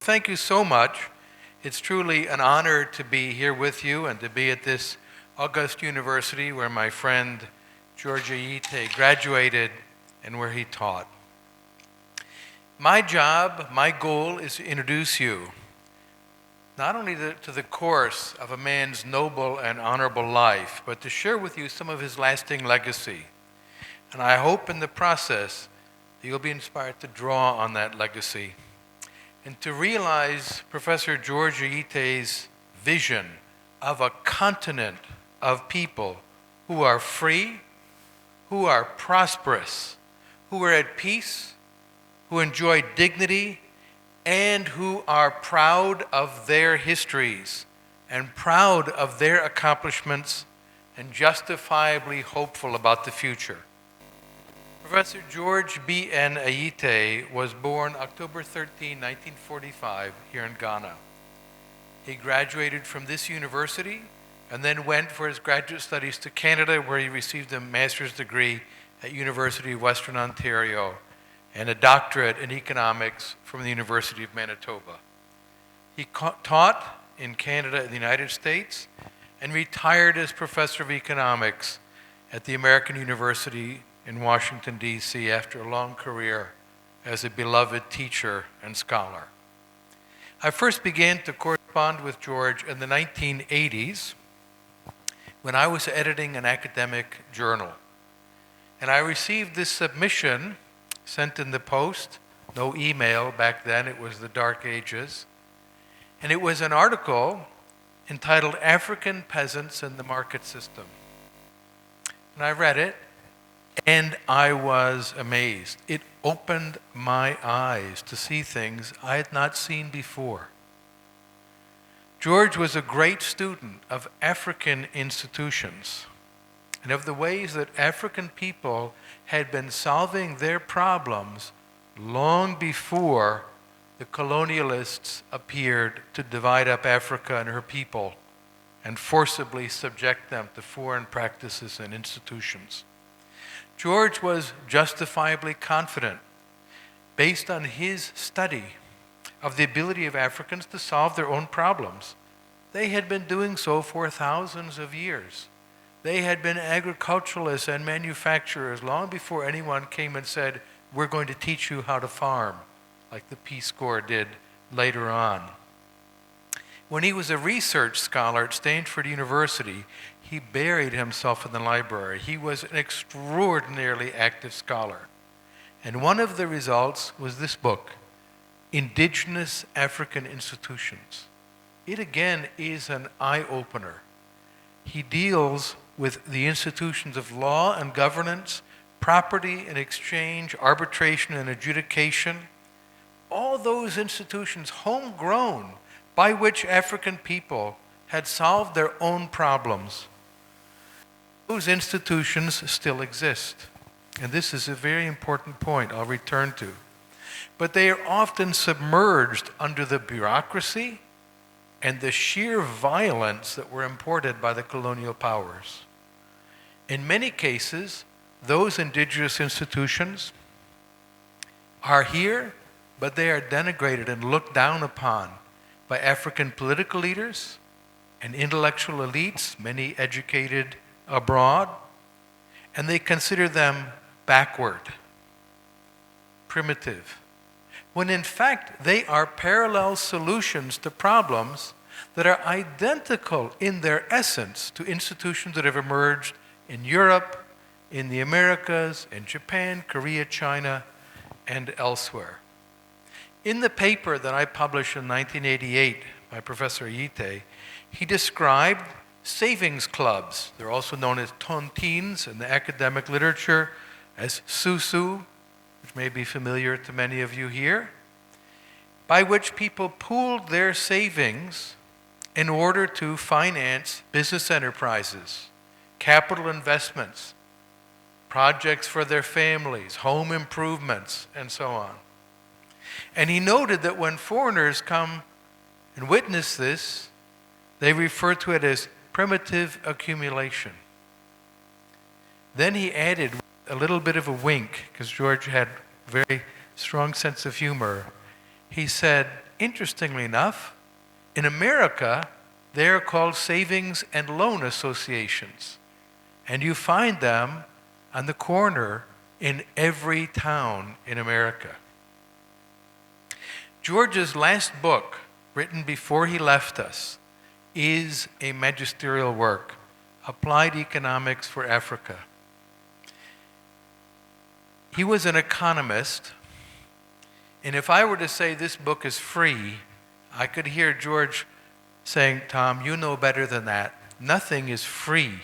Thank you so much. It's truly an honor to be here with you and to be at this august university where my friend George Ayittey graduated and where he taught. My job, my goal is to introduce you not only to the course of a man's noble and honorable life, but to share with you some of his lasting legacy. And I hope in the process that you'll be inspired to draw on that legacy and to realize Professor George Ayittey's vision of a continent of people who are free, who are prosperous, who are at peace, who enjoy dignity, and who are proud of their histories and proud of their accomplishments and justifiably hopeful about the future. Professor George B.N. Ayittey was born October 13, 1945, here in Ghana. He graduated from this university and then went for his graduate studies to Canada, where he received a master's degree at University of Western Ontario and a doctorate in economics from the University of Manitoba. He taught in Canada and the United States and retired as professor of economics at the American University in Washington, D.C. after a long career as a beloved teacher and scholar. I first began to correspond with George in the 1980s when I was editing an academic journal. And I received this submission sent in the post, no email back then, it was the dark ages. And it was an article entitled African Peasants in the Market System. And I read it, and I was amazed. It opened my eyes to see things I had not seen before. George was a great student of African institutions and of the ways that African people had been solving their problems long before the colonialists appeared to divide up Africa and her people and forcibly subject them to foreign practices and institutions. George was justifiably confident, based on his study of the ability of Africans to solve their own problems. They had been doing so for thousands of years. They had been agriculturalists and manufacturers long before anyone came and said, "We're going to teach you how to farm," like the Peace Corps did later on. When he was a research scholar at Stanford University, he buried himself in the library. He was an extraordinarily active scholar. And one of the results was this book, Indigenous African Institutions. It again is an eye-opener. He deals with the institutions of law and governance, property and exchange, arbitration and adjudication, all those institutions homegrown by which African people had solved their own problems. Those institutions still exist. And this is a very important point I'll return to. But they are often submerged under the bureaucracy and the sheer violence that were imported by the colonial powers. In many cases, those indigenous institutions are here, but they are denigrated and looked down upon by African political leaders and intellectual elites, many educated abroad, and they consider them backward, primitive, when in fact they are parallel solutions to problems that are identical in their essence to institutions that have emerged in Europe, in the Americas, in Japan, Korea, China, and elsewhere. In the paper that I published in 1988 by Professor Ayittey, he described savings clubs. They're also known as tontines in the academic literature, as susu, which may be familiar to many of you here, by which people pooled their savings in order to finance business enterprises, capital investments, projects for their families, home improvements, and so on. And he noted that when foreigners come and witness this, they refer to it as primitive accumulation. Then he added a little bit of a wink, because George had a very strong sense of humor. He said, interestingly enough, in America, they are called savings and loan associations. And you find them on the corner in every town in America. George's last book, written before he left us, is a magisterial work, Applied Economics for Africa. He was an economist, and if I were to say this book is free, I could hear George saying, Tom, you know better than that. Nothing is free.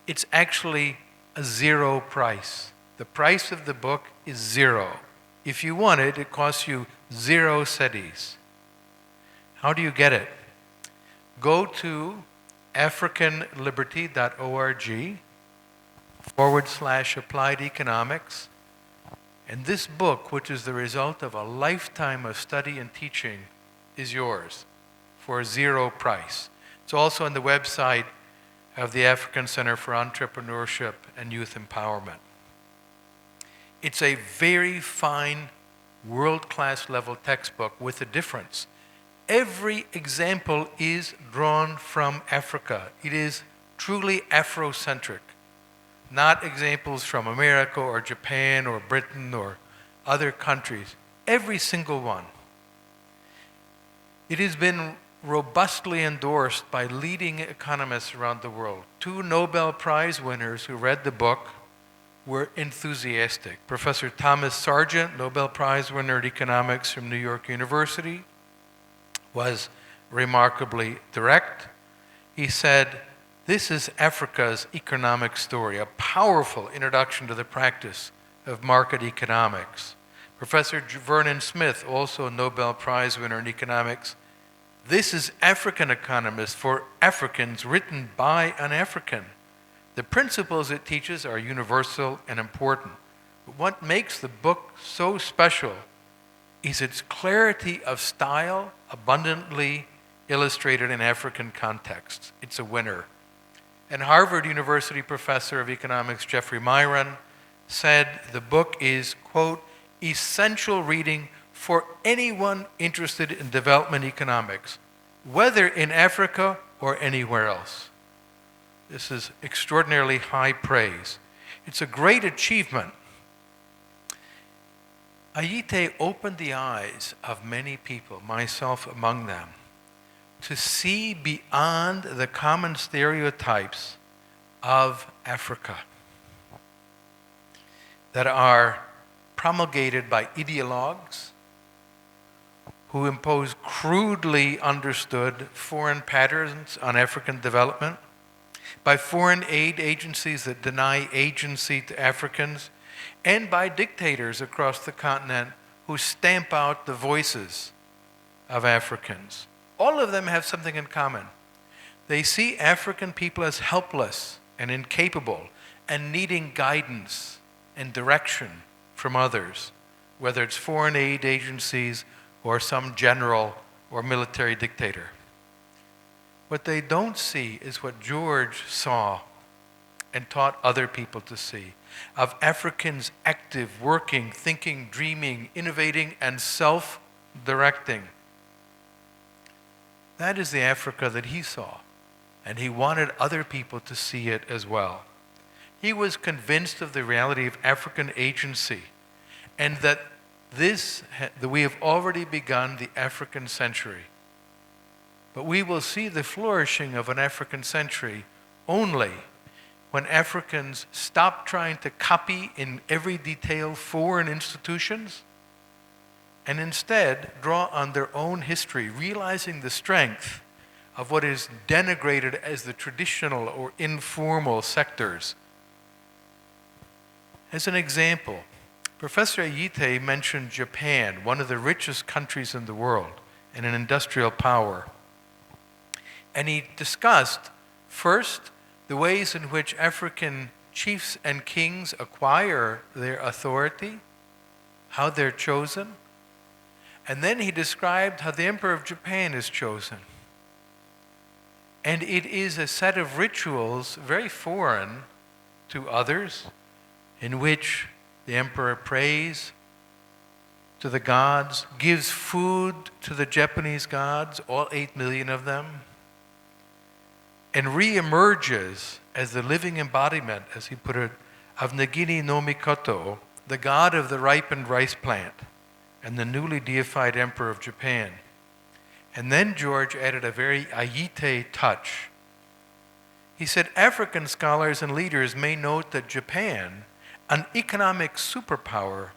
It's actually a zero price. The price of the book is zero. If you want it, it costs you 0 cedis. How do you get it? Go to africanliberty.org/applied economics. And this book, which is the result of a lifetime of study and teaching, is yours for 0 price. It's also on the website of the African Center for Entrepreneurship and Youth Empowerment. It's a very fine, world-class level textbook with a difference. Every example is drawn from Africa. It is truly Afrocentric, not examples from America or Japan or Britain or other countries. Every single one. It has been robustly endorsed by leading economists around the world. 2 Nobel Prize winners who read the book were enthusiastic. Professor Thomas Sargent, Nobel Prize winner in economics from New York University, was remarkably direct. He said, this is Africa's economic story, a powerful introduction to the practice of market economics. Professor Vernon Smith, also a Nobel Prize winner in economics, this is African economists for Africans, written by an African. The principles it teaches are universal and important. But what makes the book so special is its clarity of style, abundantly illustrated in African contexts. It's a winner. And Harvard University professor of economics Jeffrey Myron said the book is, quote, essential reading for anyone interested in development economics, whether in Africa or anywhere else. This is extraordinarily high praise. It's a great achievement. Ayittey opened the eyes of many people, myself among them, to see beyond the common stereotypes of Africa that are promulgated by ideologues who impose crudely understood foreign patterns on African development, by foreign aid agencies that deny agency to Africans, and by dictators across the continent who stamp out the voices of Africans. All of them have something in common. They see African people as helpless and incapable and needing guidance and direction from others, whether it's foreign aid agencies or some general or military dictator. What they don't see is what George saw and taught other people to see, of Africans active, working, thinking, dreaming, innovating, and self-directing. That is the Africa that he saw, and he wanted other people to see it as well. He was convinced of the reality of African agency, and that we have already begun the African century. But we will see the flourishing of an African century only when Africans stop trying to copy in every detail foreign institutions and instead draw on their own history, realizing the strength of what is denigrated as the traditional or informal sectors. As an example, Professor Ayittey mentioned Japan, one of the richest countries in the world and an industrial power. And he discussed, first, the ways in which African chiefs and kings acquire their authority, how they're chosen. And then he described how the Emperor of Japan is chosen. And it is a set of rituals very foreign to others, in which the emperor prays to the gods, gives food to the Japanese gods, all 8 million of them, and reemerges as the living embodiment, as he put it, of Nagini no Mikoto, the god of the ripened rice plant, and the newly deified emperor of Japan. And then George added a very Ayittey touch. He said, African scholars and leaders may note that Japan, an economic superpower,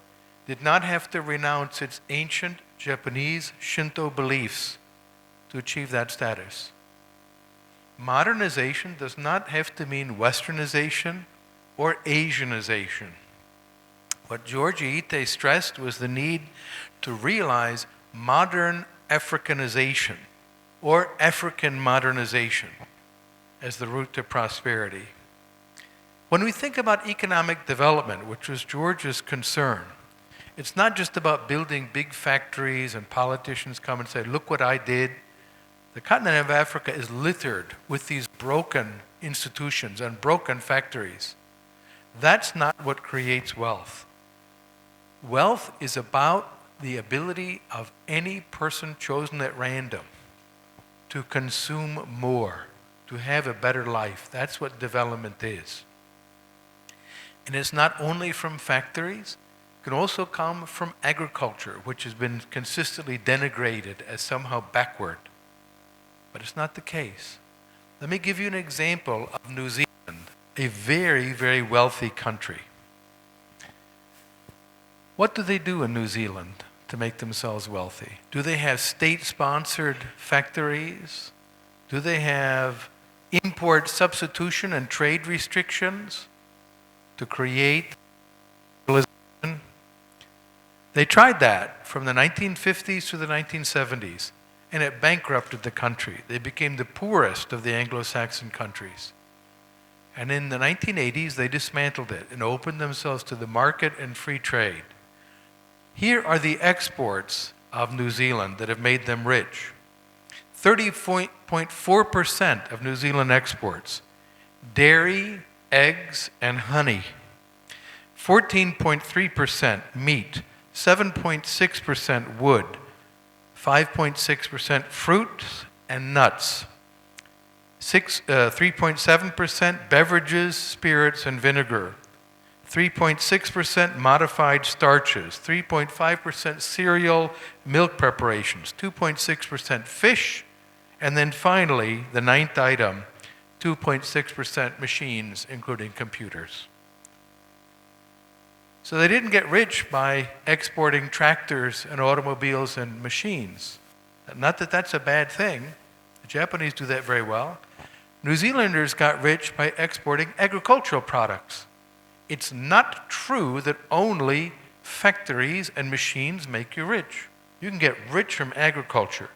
did not have to renounce its ancient Japanese Shinto beliefs to achieve that status. Modernization does not have to mean Westernization or Asianization. What George Ayittey stressed was the need to realize modern Africanization or African modernization as the route to prosperity. When we think about economic development, which was George's concern, it's not just about building big factories and politicians come and say, look what I did. The continent of Africa is littered with these broken institutions and broken factories. That's not what creates wealth. Wealth is about the ability of any person chosen at random to consume more, to have a better life. That's what development is. And it's not only from factories, it can also come from agriculture, which has been consistently denigrated as somehow backward. But it's not the case. Let me give you an example of New Zealand, a very, very wealthy country. What do they do in New Zealand to make themselves wealthy? Do they have state-sponsored factories? Do they have import substitution and trade restrictions to create civilization? They tried that from the 1950s to the 1970s, and it bankrupted the country. They became the poorest of the Anglo-Saxon countries. And in the 1980s, they dismantled it and opened themselves to the market and free trade. Here are the exports of New Zealand that have made them rich. 30.4% of New Zealand exports, dairy, eggs, and honey. 14.3% meat, 7.6% wood, 5.6% fruits and nuts, 3.7% beverages, spirits, and vinegar, 3.6% modified starches, 3.5% cereal, milk preparations, 2.6% fish, and then finally, the ninth item, 2.6% machines, including computers. So they didn't get rich by exporting tractors and automobiles and machines. Not that that's a bad thing. The Japanese do that very well. New Zealanders got rich by exporting agricultural products. It's not true that only factories and machines make you rich. You can get rich from agriculture.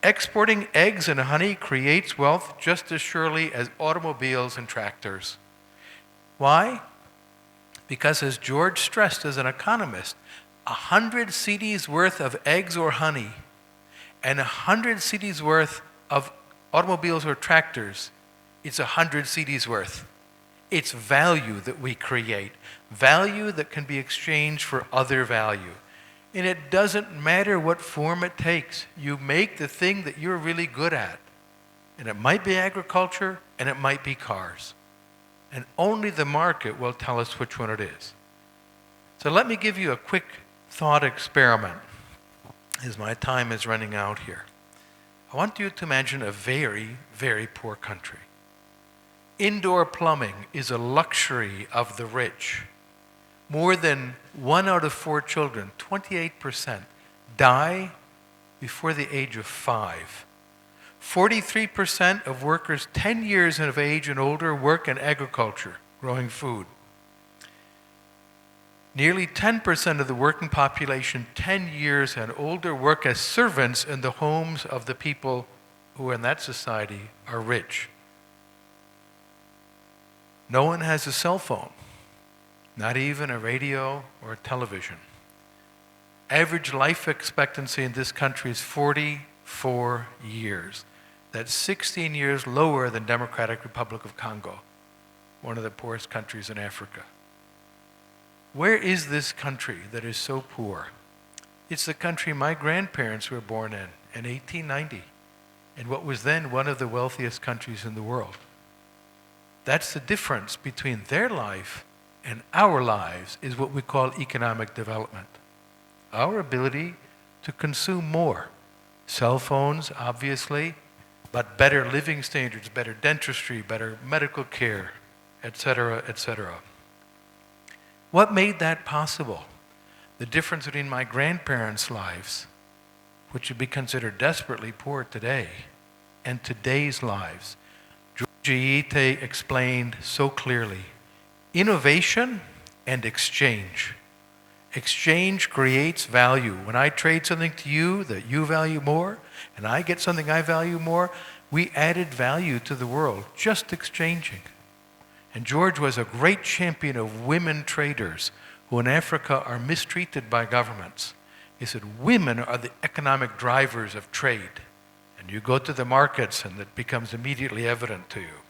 Exporting eggs and honey creates wealth just as surely as automobiles and tractors. Why? Because as George stressed as an economist, 100 cedis worth of eggs or honey and 100 cedis worth of automobiles or tractors, it's 100 cedis worth. It's value that we create, value that can be exchanged for other value. And it doesn't matter what form it takes. You make the thing that you're really good at. And it might be agriculture, and it might be cars. And only the market will tell us which one it is. So let me give you a quick thought experiment, as my time is running out here. I want you to imagine a very, very poor country. Indoor plumbing is a luxury of the rich. More than 1 out of 4 children, 28%, die before the age of 5. 43% of workers 10 years of age and older work in agriculture, growing food. Nearly 10% of the working population 10 years and older work as servants in the homes of the people who in that society are rich. No one has a cell phone, not even a radio or a television. Average life expectancy in this country is 44 years. That's 16 years lower than Democratic Republic of Congo, one of the poorest countries in Africa. Where is this country that is so poor? It's the country my grandparents were born in 1890, in what was then one of the wealthiest countries in the world. That's the difference between their life and our lives, is what we call economic development. Our ability to consume more. Cell phones, obviously, but better living standards, better dentistry, better medical care, etc., etc. What made that possible? The difference between my grandparents' lives, which would be considered desperately poor today, and today's lives. George Ayittey explained so clearly. Innovation and exchange. Exchange creates value. When I trade something to you that you value more, and I get something I value more, we added value to the world, just exchanging. And George was a great champion of women traders who in Africa are mistreated by governments. He said, women are the economic drivers of trade. And you go to the markets and it becomes immediately evident to you.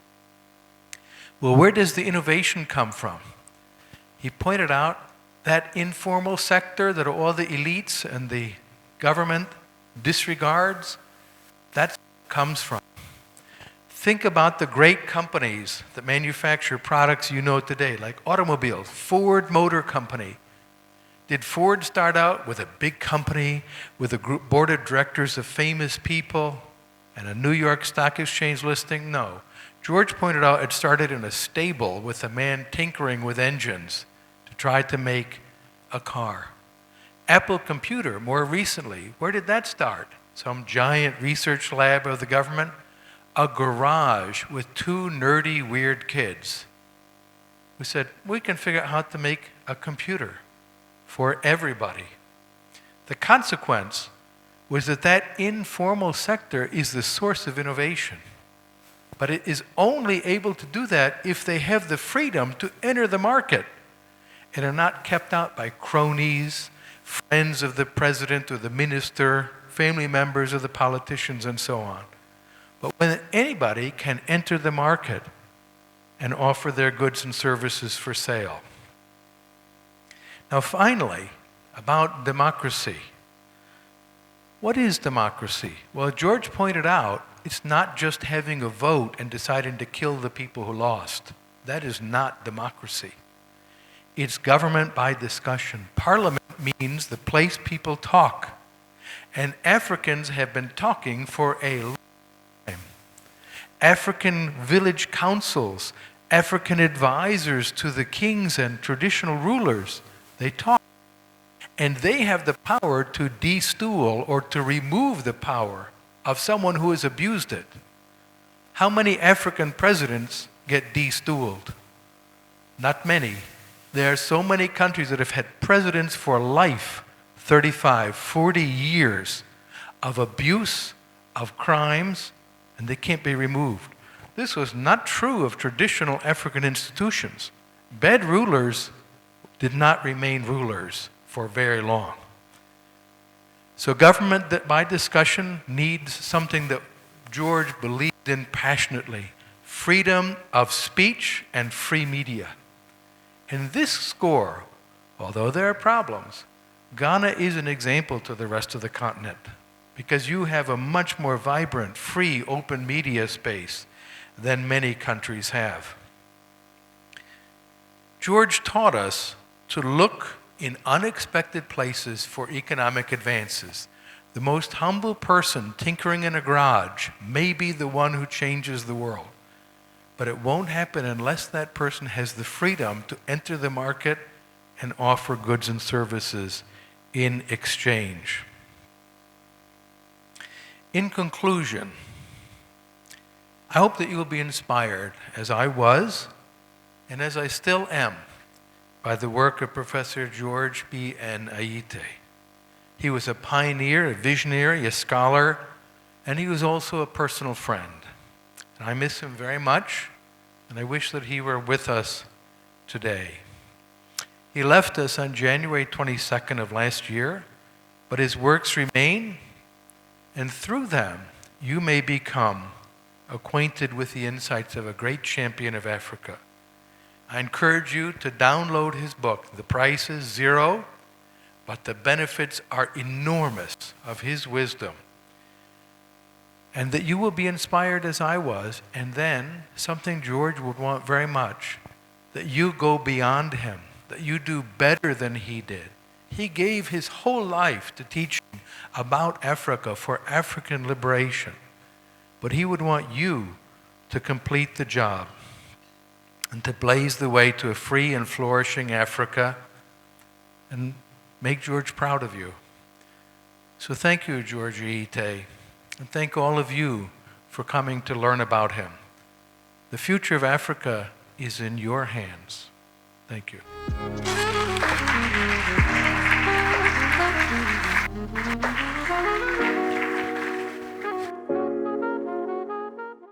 Well, where does the innovation come from? He pointed out that informal sector that all the elites and the government disregards, that comes from. Think about the great companies that manufacture products you know today, like automobiles, Ford Motor Company. Did Ford start out with a big company with a group board of directors of famous people and a New York Stock Exchange listing? No. George pointed out it started in a stable with a man tinkering with engines to try to make a car. Apple Computer, more recently, where did that start? Some giant research lab of the government? A garage with two nerdy, weird kids who said, we can figure out how to make a computer for everybody. The consequence was that informal sector is the source of innovation. But it is only able to do that if they have the freedom to enter the market and are not kept out by cronies, friends of the president or the minister, family members of the politicians, and so on. But when anybody can enter the market and offer their goods and services for sale. Now finally, about democracy. What is democracy? Well, George pointed out it's not just having a vote and deciding to kill the people who lost. That is not democracy. It's government by discussion. Parliament means the place people talk. And Africans have been talking for a long time. African village councils, African advisors to the kings and traditional rulers, they talk. And they have the power to de-stool or to remove the power of someone who has abused it. How many African presidents get de-stooled? Not many. There are so many countries that have had presidents for life, 35, 40 years of abuse, of crimes, and they can't be removed. This was not true of traditional African institutions. Bad rulers did not remain rulers for very long. So government that by discussion needs something that George believed in passionately, freedom of speech and free media. In this score, although there are problems, Ghana is an example to the rest of the continent because you have a much more vibrant, free, open media space than many countries have. George taught us to look in unexpected places for economic advances. The most humble person tinkering in a garage may be the one who changes the world. But it won't happen unless that person has the freedom to enter the market and offer goods and services in exchange. In conclusion, I hope that you will be inspired, as I was, and as I still am, by the work of Professor George B. Ayittey. He was a pioneer, a visionary, a scholar, and he was also a personal friend. And I miss him very much, and I wish that he were with us today. He left us on January 22nd of last year, but his works remain, and through them, you may become acquainted with the insights of a great champion of Africa. I encourage you to download his book. The price is $0, but the benefits are enormous of his wisdom. And that you will be inspired as I was, and then something George would want very much, that you go beyond him, that you do better than he did. He gave his whole life to teaching about Africa for African liberation. But he would want you to complete the job and to blaze the way to a free and flourishing Africa and make George proud of you. So thank you, George Ayittey, and thank all of you for coming to learn about him. The future of Africa is in your hands. Thank you.